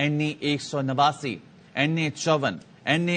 NA 189, NA 54, NA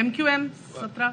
MQM 17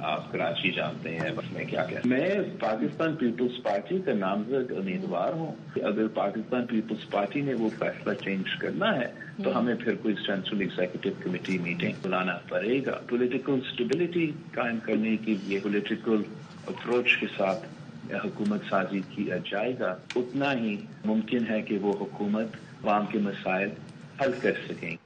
آپ کراچی جانتے ہیں بس میں کیا کہہ. میں پاکستان پیپلز پارٹی کا نامزد امیدوار ہوں. اگر پاکستان پیپلز پارٹی نے وہ فیصلہ چینج کرنا ہے تو ہمیں پھر کوئی سینٹرل ایگزیکٹو کمیٹی میٹنگ بلانا پڑے گا. پولیٹیکل اسٹیبلٹی قائم کرنے کے لیے پولیٹیکل اپروچ کے ساتھ حکومت سازی کیا جائے گا, اتنا ہی ممکن ہے کہ وہ حکومت عوام کے مسائل حل کر سکیں.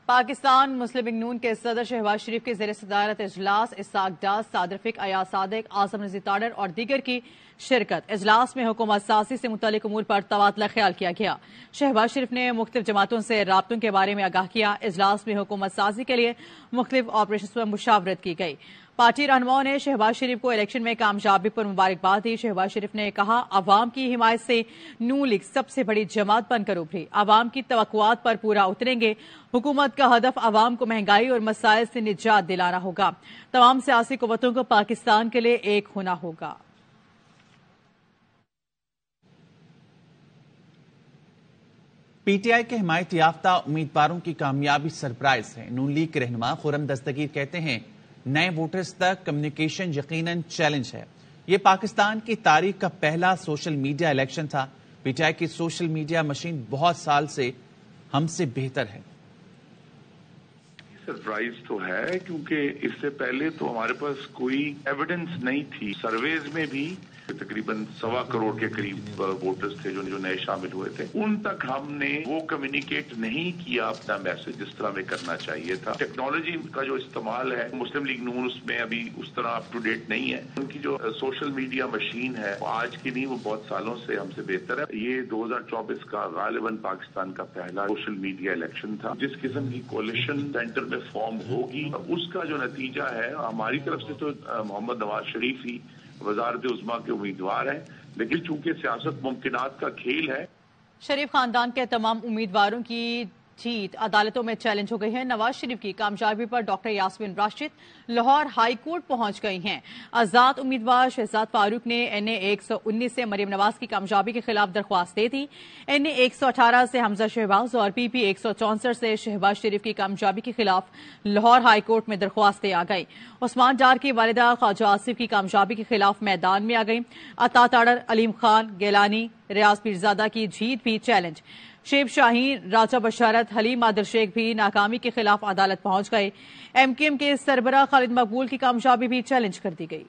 پاکستان مسلم لیگ نون کے صدر شہباز شریف کے زیر صدارت اجلاس اسحاق ڈار, صادر فک, ایاز صادق, اعظم رضی تاڑر اور دیگر کی شرکت. اجلاس میں حکومت سازی سے متعلق امور پر تبادلہ خیال کیا گیا. شہباز شریف نے مختلف جماعتوں سے رابطوں کے بارے میں آگاہ کیا. اجلاس میں حکومت سازی کے لیے مختلف آپریشنز پر مشاورت کی گئی. پارٹی رہنماؤں نے شہباز شریف کو الیکشن میں کامیابی پر مبارکباد دی. شہباز شریف نے کہا, عوام کی حمایت سے نون لیگ سب سے بڑی جماعت بن کر ابھری. عوام کی توقعات پر پورا اتریں گے. حکومت کا ہدف عوام کو مہنگائی اور مسائل سے نجات دلانا ہوگا. تمام سیاسی قوتوں کو پاکستان کے لیے ایک ہونا ہوگا. پی ٹی آئی کے حمایت یافتہ امیدواروں کی کامیابی سرپرائز ہے. نون لیگ کے رہنما خرم دستگیر کہتے ہیں, نئے ووٹرز تک کمیونیکیشن یقیناً چیلنج ہے. یہ پاکستان کی تاریخ کا پہلا سوشل میڈیا الیکشن تھا. پی ٹی آئی کی سوشل میڈیا مشین بہت سال سے ہم سے بہتر ہے. سرپرائز تو ہے کیونکہ اس سے پہلے تو ہمارے پاس کوئی ایویڈنس نہیں تھی. سرویز میں بھی تقریباً 1.25 کروڑ کے قریب ووٹرز تھے جو نئے شامل ہوئے تھے. ان تک ہم نے وہ کمیونیکیٹ نہیں کیا اپنا میسج جس طرح میں کرنا چاہیے تھا. ٹیکنالوجی کا جو استعمال ہے مسلم لیگ نون اس میں ابھی اس طرح اپ ٹو ڈیٹ نہیں ہے. ان کی جو سوشل میڈیا مشین ہے وہ آج کی نہیں, وہ بہت سالوں سے ہم سے بہتر ہے. یہ 2024 کا غالباً پاکستان کا پہلا سوشل میڈیا الیکشن تھا. جس قسم کی کولیشن سینٹر میں فارم ہوگی اس کا جو نتیجہ ہے, ہماری طرف سے تو محمد نواز شریف ہی وزارت عظمیٰ کے امیدوار ہیں, لیکن چونکہ سیاست ممکنات کا کھیل ہے. شریف خاندان کے تمام امیدواروں کی جیت عدالتوں میں چیلنج ہو گئی ہے. نواز شریف کی کامیابی پر doctor Yasmin Rashid Lahore high court پہنچ گئی ہیں. آزاد امیدوار شہزاد فاروق نے NA 119 سے مریم نواز کی کامیابی کے خلاف درخواست دے دی. NA 118 سے حمزہ شہباز اور PP 164 سے شہباز شریف کی کامیابی کے خلاف لاہور ہائی کورٹ میں درخواستیں آ گئی. عثمان ڈار کی والدہ خواجہ آصف کی کامیابی کے خلاف میدان میں آ گئی. عطا تاڑر, علیم خان, گیلانی, ریاض پیرزادہ کی جیت بھی چیلنج. شیب شاہین, راجہ بشارت, حلیم عادل شیخ بھی ناکامی کے خلاف عدالت پہنچ گئے. MKM کے سربراہ خالد مقبول کی کامیابی بھی چیلنج کر دی گئی.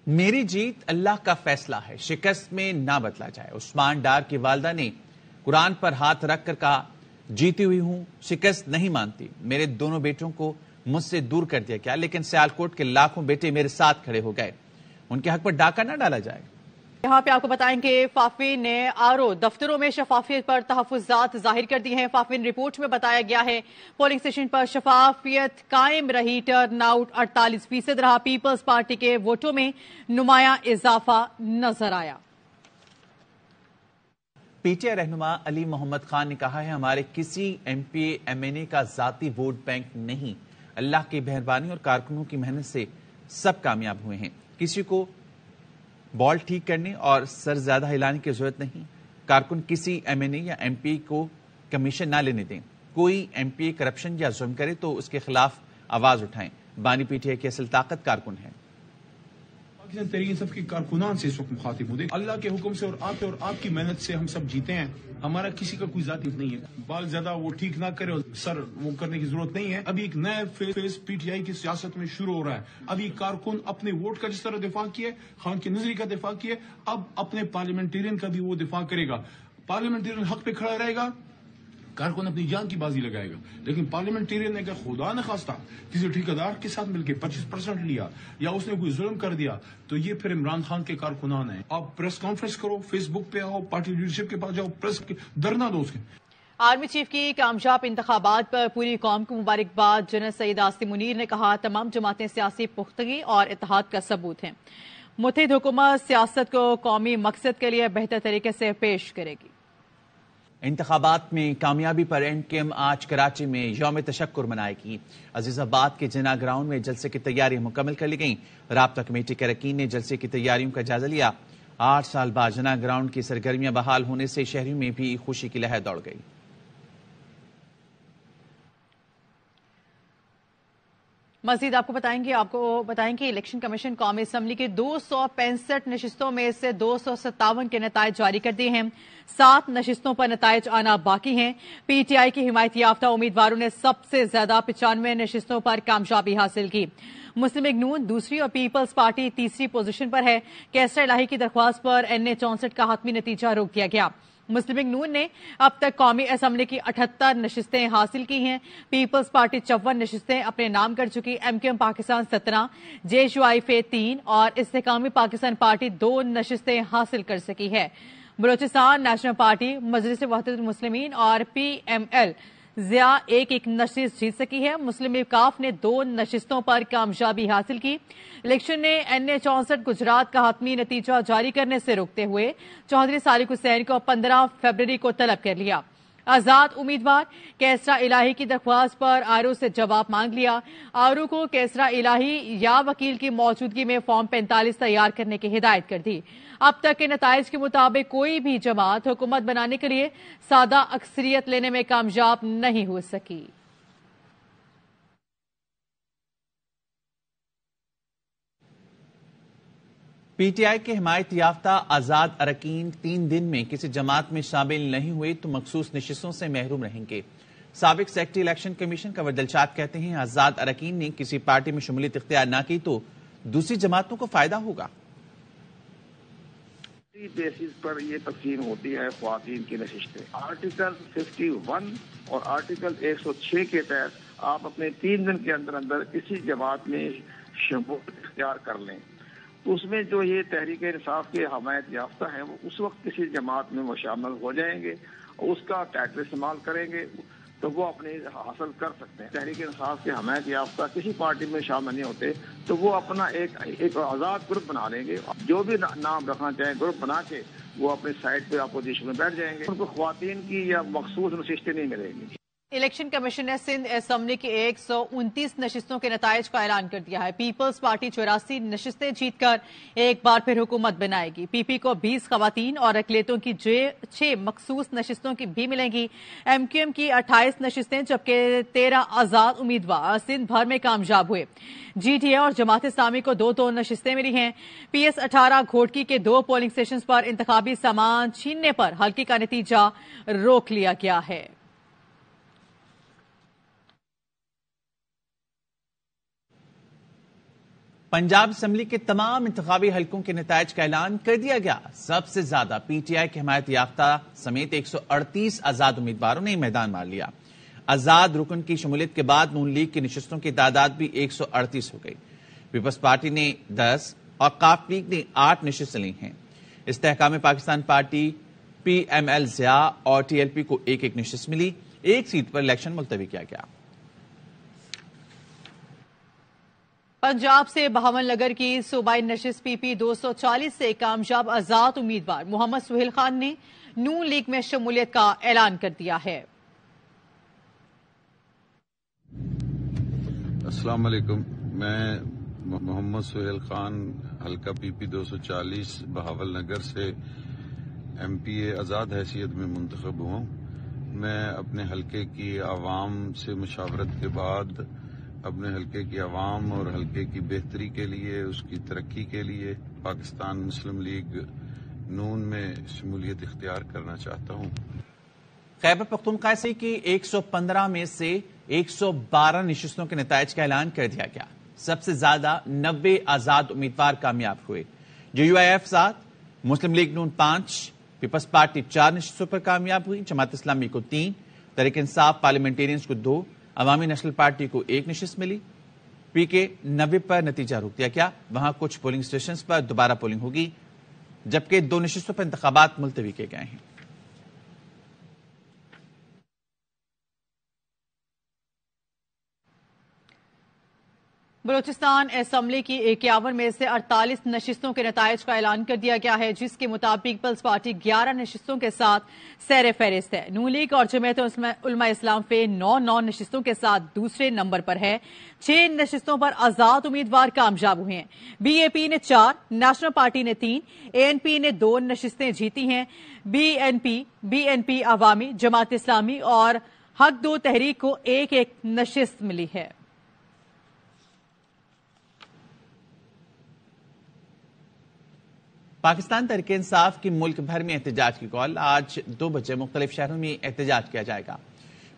میری جیت اللہ کا فیصلہ ہے, شکست میں نہ بدلا جائے. عثمان ڈار کی والدہ نے قرآن پر ہاتھ رکھ کر کہا, جیتی ہوئی ہوں, شکست نہیں مانتی. میرے دونوں بیٹوں کو مجھ سے دور کر دیا گیا, لیکن سیالکوٹ کے لاکھوں بیٹے میرے ساتھ کھڑے ہو گئے. ان کے حق پر ڈاکہ نہ ڈالا جائے. یہاں پہ آپ کو بتائیں کہ فافین نے RO دفتروں میں شفافیت پر تحفظات ظاہر کر دی ہیں. فافین رپورٹ میں بتایا گیا ہے پولنگ سیشن پر شفافیت قائم رہی. ٹرن آؤٹ 48% رہا. پیپلز پارٹی کے ووٹوں میں نمایاں اضافہ نظر آیا. پی ٹی آئی رہنما علی محمد خان نے کہا ہے, ہمارے کسی MP MNA کا ذاتی ووٹ بینک نہیں. اللہ کی مہربانی اور کارکنوں کی محنت سے سب کامیاب ہوئے ہیں. کسی کو بال ٹھیک کرنے اور سر زیادہ ہلانے کی ضرورت نہیں. کارکن کسی MNA یا MP کو کمیشن نہ لینے دیں. کوئی MP کرپشن یا ظلم کرے تو اس کے خلاف آواز اٹھائیں. بانی PTI کی اصل طاقت کارکن ہے. پاکستان تحریک انصاف کے کارکنان سے اس وقت مخاطب ہوں. اللہ کے حکم سے اور آپ کی محنت سے ہم سب جیتے ہیں. ہمارا کسی کا کوئی ذاتی نہیں ہے. بال زیادہ وہ ٹھیک نہ کرے اور سر وہ کرنے کی ضرورت نہیں ہے. ابھی ایک نیا فیز PTI کی سیاست میں شروع ہو رہا ہے. ابھی کارکن اپنے ووٹ کا جس طرح دفاع کیے, خان کی نظری کا دفاع کیے, اب اپنے پارلیمنٹیرین کا بھی وہ دفاع کرے گا. پارلیمنٹیرین حق پہ کھڑا رہے گا, کارکن اپنی جان کی بازی لگائے گا. لیکن پارلیمنٹیرین نے اگر خدا نہ خواستہ کسی ٹھیکیدار کے ساتھ مل کے 25% لیا یا اس نے کوئی ظلم کر دیا تو یہ پھر عمران خان کے کارکنان ہیں. آپ پریس کانفرنس کرو, فیس بک پہ آؤ, پارٹی لیڈرشپ کے پاس جاؤ, پریس دھرنا دو اس کے. آرمی چیف کی کامیاب انتخابات پر پوری قوم کو مبارکباد. جنرل سید آصم منیر نے کہا, تمام جماعتیں سیاسی پختگی اور اتحاد کا ثبوت ہیں. متحد حکومت سیاست کو قومی مقصد کے لیے بہتر طریقے سے پیش کرے گی. انتخابات میں کامیابی پر MKM آج کراچی میں یوم تشکر منائے گی. عزیز آباد کے جناح گراؤنڈ میں جلسے کی تیاریاں مکمل کر لی گئیں. رابطہ کمیٹی کے اراکین نے جلسے کی تیاریوں کا جائزہ لیا. 8 سال بعد جناح گراؤنڈ کی سرگرمیاں بحال ہونے سے شہریوں میں بھی خوشی کی لہر دوڑ گئی. مزید آپ کو بتائیں کہ الیکشن کمیشن قومی اسمبلی کی 265 نشستوں میں سے 257 کے نتائج جاری کر دیے ہیں. 7 نشستوں پر نتائج آنا باقی ہیں. پی ٹی آئی کی حمایت یافتہ امیدواروں نے سب سے زیادہ 95 نشستوں پر کامیابی حاصل کی. مسلم لیگ نون دوسری اور پیپلز پارٹی تیسری پوزیشن پر ہے. کیسرا الہی کی درخواست پر NA 64 کا حتمی نتیجہ روک دیا گیا. مسلم لیگ نون نے اب تک قومی اسمبلی کی 78 نشستیں حاصل کی ہیں. پیپلز پارٹی 54 نشستیں اپنے نام کر چکی. MQM پاکستان 17، JUIF 3 اور استحکامی پاکستان پارٹی 2 نشستیں حاصل کر سکی ہے. بلوچستان نیشنل پارٹی، مجلس وحدت المسلمین اور PML ضیاء ایک نشست جیت سکی ہے. مسلم لیگ کاف نے 2 نشستوں پر کامیابی حاصل کی. الیکشن نے NA 64 گجرات کا حتمی نتیجہ جاری کرنے سے روکتے ہوئے چودھری صالح حسین کو 15 فروری کو طلب کر لیا. آزاد امیدوار کیسرا الہی کی درخواست پر آرو سے جواب مانگ لیا. آرو کو کیسرا الہی یا وکیل کی موجودگی میں فارم 45 تیار کرنے کی ہدایت کر دی. اب تک کے نتائج کے مطابق کوئی بھی جماعت حکومت بنانے کے لیے سادہ اکثریت لینے میں کامیاب نہیں ہو سکی. پی ٹی آئی کے حمایت یافتہ آزاد اراکین 3 دن میں کسی جماعت میں شامل نہیں ہوئے تو مخصوص نشستوں سے محروم رہیں گے. سابق سیکرٹری الیکشن کمیشن کنور دلشاد کہتے ہیں آزاد اراکین نے کسی پارٹی میں شمولیت اختیار نہ کی تو دوسری جماعتوں کو فائدہ ہوگا. بیسس پر یہ تقسیم ہوتی ہے خواتین کی نشستیں. آرٹیکل 51 اور آرٹیکل 106 کے تحت آپ اپنے 3 دن کے اندر کسی جماعت میں شمولیت اختیار کر لیں تو اس میں جو یہ تحریک انصاف کے حمایت یافتہ ہیں وہ اس وقت کسی جماعت میں وہ شامل ہو جائیں گے اور اس کا ٹائٹل استعمال کریں گے تو وہ اپنے حاصل کر سکتے ہیں. تحریک انصاف کے حمایت یافتہ کسی پارٹی میں شامل نہیں ہوتے تو وہ اپنا ایک آزاد گروپ بنا لیں گے. جو بھی نام رکھنا چاہیں گروپ بنا کے وہ اپنے سائٹ پہ اپوزیشن میں بیٹھ جائیں گے. ان کو خواتین کی یا مخصوص نشستیں نہیں ملیں گی. الیکشن کمیشن نے سندھ اسمبلی کی 129 نشستوں کے نتائج کا اعلان کر دیا ہے. پیپلز پارٹی 84 نشستیں جیت کر ایک بار پھر حکومت بنائے گی. پی کو 20 خواتین اور اقلیتوں کی 6 مخصوص نشستوں کی بھی ملیں گی. MQM کی 28 نشستیں جبکہ 13 آزاد امیدوار سندھ بھر میں کامیاب ہوئے. GTA اور جماعت اسلامی کو 2 نشستیں ملی ہیں. PS 18 گھوٹکی کے 2 پولنگ اسٹیشنز پر انتخابی سامان چھیننے پر حلقے کا نتیجہ روک لیا گیا ہے. پنجاب اسمبلی کے تمام انتخابی حلقوں کے نتائج کا اعلان کر دیا گیا. سب سے زیادہ پی ٹی آئی کے حمایت یافتہ سمیت 138 آزاد امیدواروں نے میدان مار لیا. آزاد رکن کی شمولیت کے بعد نون لیگ کی نشستوں کی تعداد بھی 138 ہو گئی. پیپلز پارٹی نے 10 اور قاف لیگ نے 8 نشستیں لی ہیں. استحکام پاکستان پارٹی PML ضیاء اور TLP کو 1 نشست ملی. 1 سیٹ پر الیکشن ملتوی کیا گیا. پنجاب سے بہاول نگر کی صوبائی نشست PP 240 سے کامیاب آزاد امیدوار محمد سہیل خان نے نون لیگ میں شمولیت کا اعلان کر دیا ہے. السلام علیکم، میں محمد سہیل خان حلقہ PP 240 بہاول نگر سے MPA آزاد حیثیت میں منتخب ہوں. میں اپنے حلقے کی عوام سے مشاورت کے بعد اپنے حلقے کی عوام اور حلقے کی بہتری کے لیے، اس کی ترقی کے لیے پاکستان مسلم لیگ نون میں شمولیت اختیار کرنا چاہتا ہوں. خیبر پختونخوا کی 115 میں سے 112 نشستوں کے نتائج کا اعلان کر دیا گیا. سب سے زیادہ 90 آزاد امیدوار کامیاب ہوئے. JUIF 7، مسلم لیگ نون 5، پیپلز پارٹی 4 نشستوں پر کامیاب ہوئی. جماعت اسلامی کو 3، تحریک انصاف پارلیمنٹیرینز کو 2، عوامی نیشنل پارٹی کو 1 نشست ملی. PK 90 پر نتیجہ روک دیا گیا. وہاں کچھ پولنگ اسٹیشنز پر دوبارہ پولنگ ہوگی جبکہ 2 نشستوں پر انتخابات ملتوی کیے گئے ہیں. بلوچستان اسمبلی کی 51 میں سے 48 نشستوں کے نتائج کا اعلان کر دیا گیا ہے، جس کے مطابق پیپلز پارٹی 11 نشستوں کے ساتھ سیر فہرست ہے. نون لیگ اور جمعیت علماء اسلام فے 9 نشستوں کے ساتھ دوسرے نمبر پر ہے. 6 نشستوں پر آزاد امیدوار کامیاب ہوئے ہیں. BAP نے 4، نیشنل پارٹی نے 3، ANP نے 2 نشستیں جیتی ہیں. BNP عوامی، جماعت اسلامی اور حق 2 تحریک کو 1 نشست ملی ہے. پاکستان تحریک انصاف کی ملک بھر میں احتجاج کی کال، آج 2 بجے مختلف شہروں میں احتجاج کیا جائے گا۔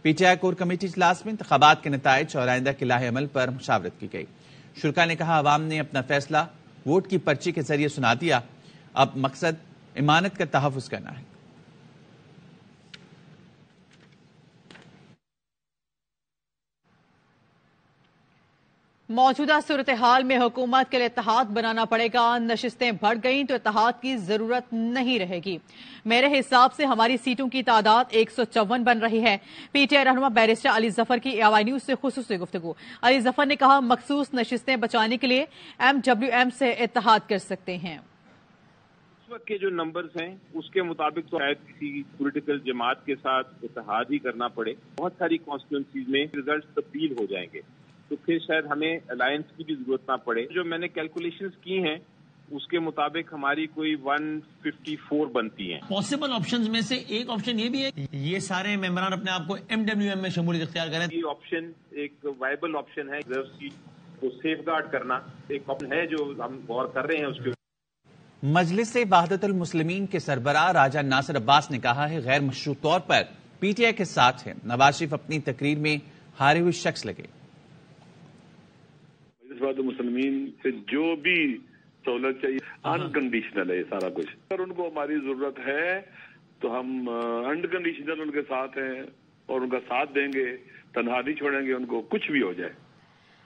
P T I core committee اجلاس میں انتخابات کے نتائج اور آئندہ کے لاہ عمل پر مشاورت کی گئی۔ شرکا نے کہا عوام نے اپنا فیصلہ ووٹ کی پرچی کے ذریعے سنا دیا، اب مقصد امانت کا تحفظ کرنا ہے۔ موجودہ صورتحال میں حکومت کے لیے اتحاد بنانا پڑے گا، نشستیں بڑھ گئیں تو اتحاد کی ضرورت نہیں رہے گی۔ میرے حساب سے ہماری سیٹوں کی تعداد 154 بن رہی ہے۔ پی ٹی آئی رہنما بیرسٹر علی ظفر کی AY نیوز سے خصوصی گفتگو۔ علی ظفر نے کہا مخصوص نشستیں بچانے کے لیے MWM سے اتحاد کر سکتے ہیں۔ اس وقت کے جو نمبرز ہیں اس کے مطابق تو شاید کسی پولیٹیکل جماعت کے ساتھ اتحاد ہی کرنا پڑے۔ بہت ساری کانسٹیٹوئنسیز میں ریزلٹس تبدیل ہو جائیں گے تو پھر شاید ہمیں الائنس کی بھی ضرورت نہ پڑے۔ جو میں نے کیلکولیشنز کی ہیں اس کے مطابق ہماری کوئی 154 بنتی ہیں۔ پاسبل آپشنز میں سے ایک آپشن یہ بھی ہے یہ سارے ممبران اپنے آپ کو MWM میں شمولیت اختیار کریں۔ یہ آپشن ایک وائبل آپشن ہے، ریزرو سیٹ کو سیف گارڈ کرنا ایک آپشن ہے جو ہم غور کر رہے ہیں اس کے۔ مجلس وحدت المسلمین کے سربراہ راجہ ناصر عباس نے کہا ہے غیر مشروع طور پر پی ٹی آئی کے ساتھ ہے۔ نواز شریف اپنی تقریر میں ہارے ہوئے شخص لگے۔ مجلس وحدت المسلمین سے جو بھی سہولت چاہیے انکنڈیشنل ہے یہ سارا کچھ، اگر ان کو ہماری ضرورت ہے تو ہم انکنڈیشنل ان کے ساتھ ہیں اور ان کا ساتھ دیں گے، تنہا نہیں چھوڑیں گے ان کو، کچھ بھی ہو جائے۔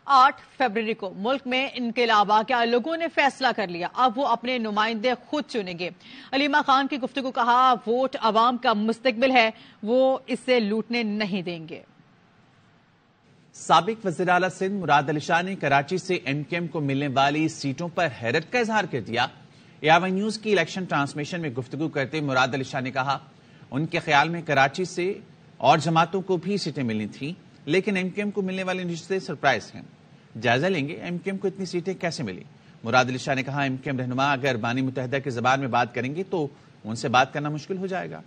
8 فروری کو ملک میں انقلاب آ گیا، لوگوں نے فیصلہ کر لیا، اب وہ اپنے نمائندے خود چنیں گے۔ علیمہ خان کی گفتگو، کہا ووٹ عوام کا مستقبل ہے، وہ اسے لوٹنے نہیں دیں گے۔ سابق وزیر اعلیٰ سندھ مراد علی شاہ نے کراچی سے MKM کو ملنے والی سیٹوں پر حیرت کا اظہار کر دیا۔ AY نیوز کی الیکشن ٹرانسمیشن میں گفتگو کرتے مراد علی شاہ نے کہا ان کے خیال میں کراچی سے اور جماعتوں کو بھی سیٹیں ملنی تھیں، لیکن MKM کو ملنے والی نشستیں سرپرائز ہیں۔ جائزہ لیں گے MKM کو اتنی سیٹیں کیسے ملی۔ مراد علی شاہ نے کہا MKM رہنما اگر بانی متحدہ کی زبان میں بات کریں گے تو ان سے بات کرنا مشکل ہو جائے گا۔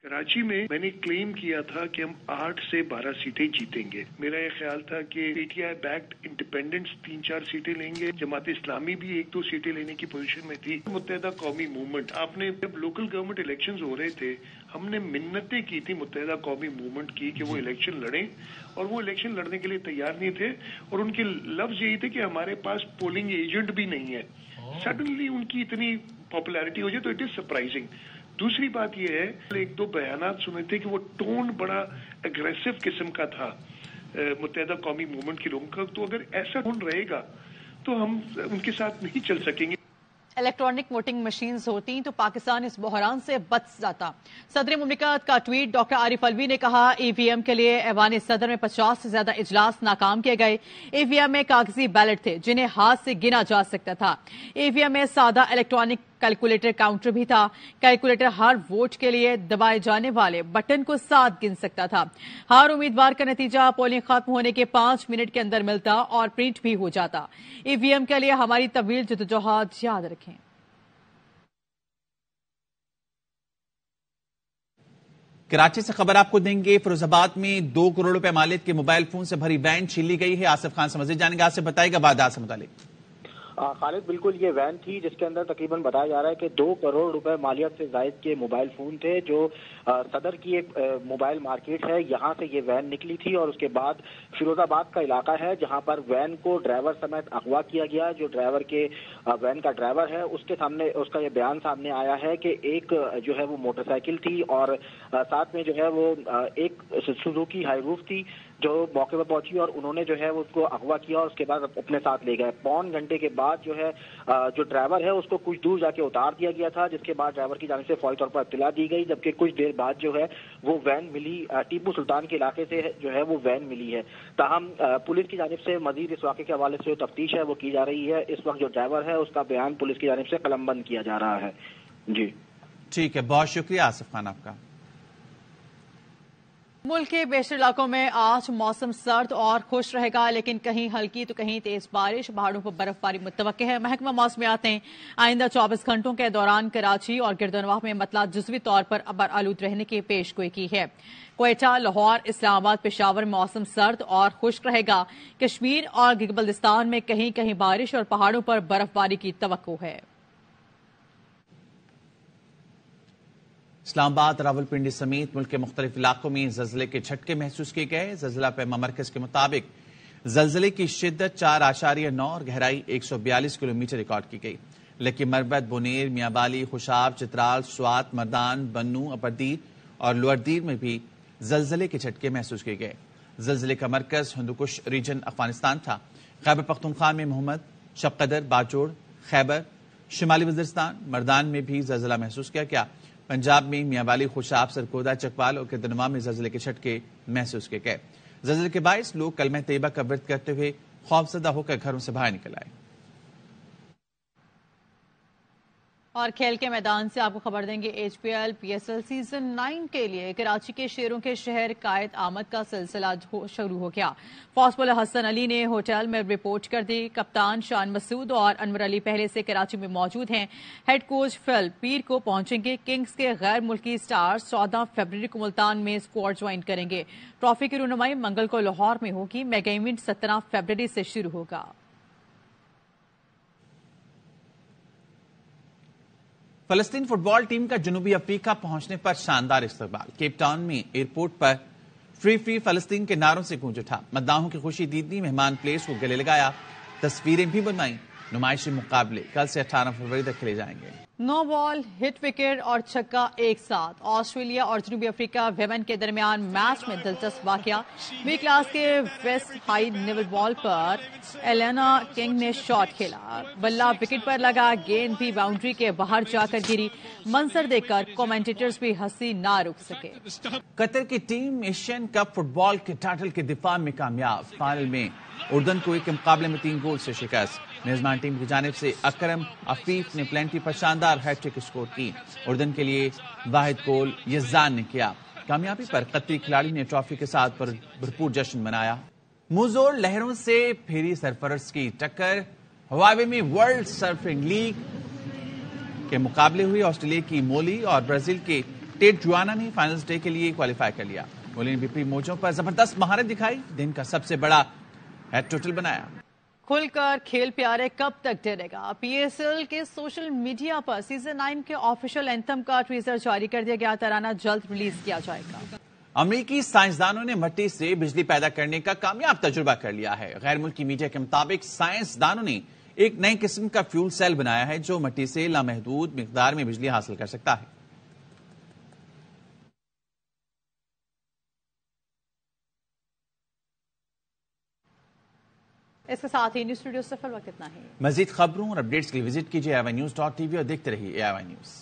کراچی میں نے کلیم کیا تھا کہ ہم 8 سے 12 سیٹیں جیتیں گے۔ میرا یہ خیال تھا کہ پی ٹی آئی بیکڈ انڈیپینڈنٹس 3-4 سیٹیں لیں گے، جماعت اسلامی بھی 1-2 سیٹیں لینے کی پوزیشن میں تھی۔ متحدہ قومی موومنٹ، آپ نے جب لوکل گورنمنٹ الیکشنز ہو رہے تھے ہم نے منتیں کی تھی متحدہ قومی موومنٹ کی کہ وہ الیکشن لڑیں، اور وہ الیکشن لڑنے کے لیے تیار نہیں تھے، اور ان کے لفظ یہی تھے کہ ہمارے پاس پولنگ ایجنٹ بھی نہیں ہے۔ سڈنلی ان کی اتنی پاپولیرٹی ہو جائے تو اٹ از سرپرائزنگ۔ دوسری بات یہ ہے 1-2 بیانات سنے تھے کہ وہ ٹون بڑا اگریسو قسم کا تھا متحدہ قومی موومنٹ کے لوگوں کا، تو اگر ایسا ٹون رہے گا تو ہم ان کے ساتھ نہیں چل سکیں گے۔ الیکٹرانک ووٹنگ مشینز ہوتی تو پاکستان اس بحران سے بچ جاتا۔ صدر مملکت کا ٹویٹ، ڈاکٹر عارف الوی نے کہا EVM کے لیے ایوان صدر میں 50 سے زیادہ اجلاس ناکام کیے گئے۔ EVM میں کاغذی بیلٹ تھے جنہیں ہاتھ سے گنا جا سکتا تھا۔ EVM میں سادہ الیکٹرانک کیلکولیٹر کاؤنٹر بھی تھا۔ کیلکولیٹر ہر ووٹ کے لیے دبائے جانے والے بٹن کو ساتھ گن سکتا تھا۔ ہر امیدوار کا نتیجہ پولنگ ختم ہونے کے 5 منٹ کے اندر ملتا اور پرنٹ بھی ہو جاتا۔ EVM کے لیے ہماری طویل جدوجہد یاد رکھیں۔ کراچی سے خبر آپ کو دیں گے، فیروز آباد میں 2 کروڑ روپے مالیت کے موبائل فون سے بھری وین چھین لی گئی ہے۔ آصف خان سے مزید جانیں گے، آپ سے بتائے گا بعد سے متعلق۔ خالد بالکل یہ وین تھی جس کے اندر تقریباً بتایا جا رہا ہے کہ 2 کروڑ روپے مالیت سے زائد کے موبائل فون تھے، جو صدر کی ایک موبائل مارکیٹ ہے یہاں سے یہ وین نکلی تھی، اور اس کے بعد فیروز آباد کا علاقہ ہے جہاں پر وین کو ڈرائیور سمیت اغوا کیا گیا۔ جو ڈرائیور کے وین کا ڈرائیور ہے اس کے سامنے اس کا یہ بیان سامنے آیا ہے کہ ایک جو ہے وہ موٹر سائیکل تھی اور ساتھ میں جو ہے وہ ایک سوزوکی ہائی روف تھی جو موقع پر پہنچی، اور انہوں نے جو ہے اس کو اغوا کیا اور اس کے بعد اپنے ساتھ لے گئے۔ 1.25 گھنٹے کے بعد جو ہے جو ڈرائیور ہے اس کو کچھ دور جا کے اتار دیا گیا تھا، جس کے بعد ڈرائیور کی جانب سے فوری طور پر اطلاع دی گئی، جبکہ کچھ دیر بعد جو ہے وہ وین ملی۔ ٹیپو سلطان کے علاقے سے جو ہے وہ وین ملی ہے۔ تاہم پولیس کی جانب سے مزید اس واقعے کے حوالے سے جو تفتیش ہے وہ کی جا رہی ہے۔ اس وقت جو ڈرائیور ہے اس کا بیان پولیس کی جانب سے قلم بند کیا جا رہا ہے۔ جی ٹھیک ہے، بہت شکریہ آصف خان آپ کا۔ ملک کے بیشتر علاقوں میں آج موسم سرد اور خوش رہے گا، لیکن کہیں ہلکی تو کہیں تیز بارش، پہاڑوں پر برف باری متوقع ہے۔ محکمہ موسمیات نے آئندہ 24 گھنٹوں کے دوران کراچی اور گردنواہ میں مطلع جزوی طور پر ابر آلود رہنے کی پیش گوئی کی ہے۔ کوئٹہ، لاہور، اسلام آباد، پشاور میں موسم سرد اور خشک رہے گا۔ کشمیر اور گلگت بلتستان میں کہیں کہیں بارش اور پہاڑوں پر برف باری کی توقع ہے۔ اسلام آباد، راولپنڈی سمیت ملک کے مختلف علاقوں میں زلزلے کے جھٹکے محسوس کیے گئے۔ زلزلہ پیما مرکز کے مطابق زلزلے کی شدت 4.9 اور گہرائی 142 کلومیٹر ریکارڈ کی گئی۔ لکی مربت، بونیر، میاں بالی، خوشاب، چترال، سوات، مردان، بنو، اپردیر اور لوئر دیر میں بھی زلزلے کے جھٹکے محسوس کیے گئے۔ زلزلے کا مرکز ہندوکش ریجن افغانستان تھا۔ خیبر پختونخوا میں محمد، شب قدر، باجوڑ، خیبر، شمالی وزیرستان، مردان میں بھی زلزلہ محسوس کیا گیا۔ پنجاب میں میاں بالی، خوشاب، سرکودا، چکوال اور گردنواہ میں زلزلے کے جھٹکے محسوس کیے گئے۔ زلزلے کے باعث لوگ کلمہ طیبہ کا ورد کرتے ہوئے خوفزدہ ہو کر گھروں سے باہر نکل آئے۔ اور کھیل کے میدان سے آپ کو خبر دیں گے، H P L P S L season 9 کے لیے کراچی کے شیروں کے شہر قائد آمد کا سلسلہ شروع ہو گیا۔ فاسٹ بالر حسن علی نے ہوٹل میں رپورٹ کر دی۔ کپتان شان مسعود اور انور علی پہلے سے کراچی میں موجود ہیں۔ ہیڈ کوچ فل پیر کو پہنچیں گے۔ کنگز کے غیر ملکی سٹارز 14 فروری کو ملتان میں اسکواڈ جوائن کریں گے۔ ٹرافی کی رونمائی منگل کو لاہور میں ہوگی۔ میگا ایونٹ 17 فروری سے شروع ہوگا۔ فلسطین فٹ بال ٹیم کا جنوبی افریقہ پہنچنے پر شاندار استقبال۔ کیپ ٹاؤن میں ایئرپورٹ پر فری فری فلسطین کے نعروں سے گونج اٹھا۔ مداحوں کی خوشی دیدی، مہمان پلیئرز کو گلے لگایا، تصویریں بھی بنوائیں۔ نمائشی مقابلے کل سے 18 فروری تک کھیلے جائیں گے۔ 9 بال، ہٹ وکٹ اور چھکا ایک ساتھ۔ آسٹریلیا اور جنوبی افریقہ ویمن کے درمیان میچ میں دلچسپ واقعہ۔ بی کلاس کے ویسٹ ہائی نیول بال پر ایلینا کنگ نے شاٹ کھیلا، بلہ وکٹ پر لگا، گیند بھی باؤنڈری کے باہر جا کر گری۔ منظر دیکھ کر کومنٹیٹرز بھی ہنسی نہ روک سکے۔ قطر کی ٹیم ایشین کپ فٹ بال کے ٹائٹل کے دفاع میں کامیاب۔ فائنل میں اردن کو ایک مقابلے میں 3 گول سے شکست۔ میزبان ٹیم کی جانب سے اکرم عفیف نے پلینٹی پر شاندار ہیٹ ٹرک اسکور کی۔ اردن کے لیے واحد گول یزان نے کیا۔ کامیابی پر قطری کھلاڑی نے ٹرافی کے ساتھ بھرپور جشن منایا۔ موزور لہروں سے پھیری سرفرز کی ٹکر۔ ہواوے میں ورلڈ سرفنگ لیگ کے مقابلے ہوئے۔ آسٹریلیا کی مولی اور برازیل کے ٹیٹ جوانا نے فائنلز ڈے کے لیے کوالیفائی کر لیا۔ مولی نے بیپری موجوں پر زبردست مہارت دکھائی، دن کا سب سے بڑا ہیٹ ٹوٹل بنایا۔ کھل کر کھیل پیارے کب تک ڈرے گا؟ پی ایس ایل کے سوشل میڈیا پر سیزن 9 کے آفیشیل اینتھم کا ٹیزر جاری کر دیا گیا۔ ترانہ جلد ریلیز کیا جائے گا۔ امریکی سائنسدانوں نے مٹی سے بجلی پیدا کرنے کا کامیاب تجربہ کر لیا ہے۔ غیر ملکی میڈیا کے مطابق سائنسدانوں نے ایک نئی قسم کا فیول سیل بنایا ہے جو مٹی سے لامحدود مقدار میں بجلی حاصل کر سکتا ہے۔ اس کے ساتھ ہی نیوز اسٹوڈیو سے فی الوقت اتنا ہی۔ مزید خبروں اور اپڈیٹس کے لیے وزٹ کیجیے AIYNews.tv اور دیکھتے رہیے AIY نیوز۔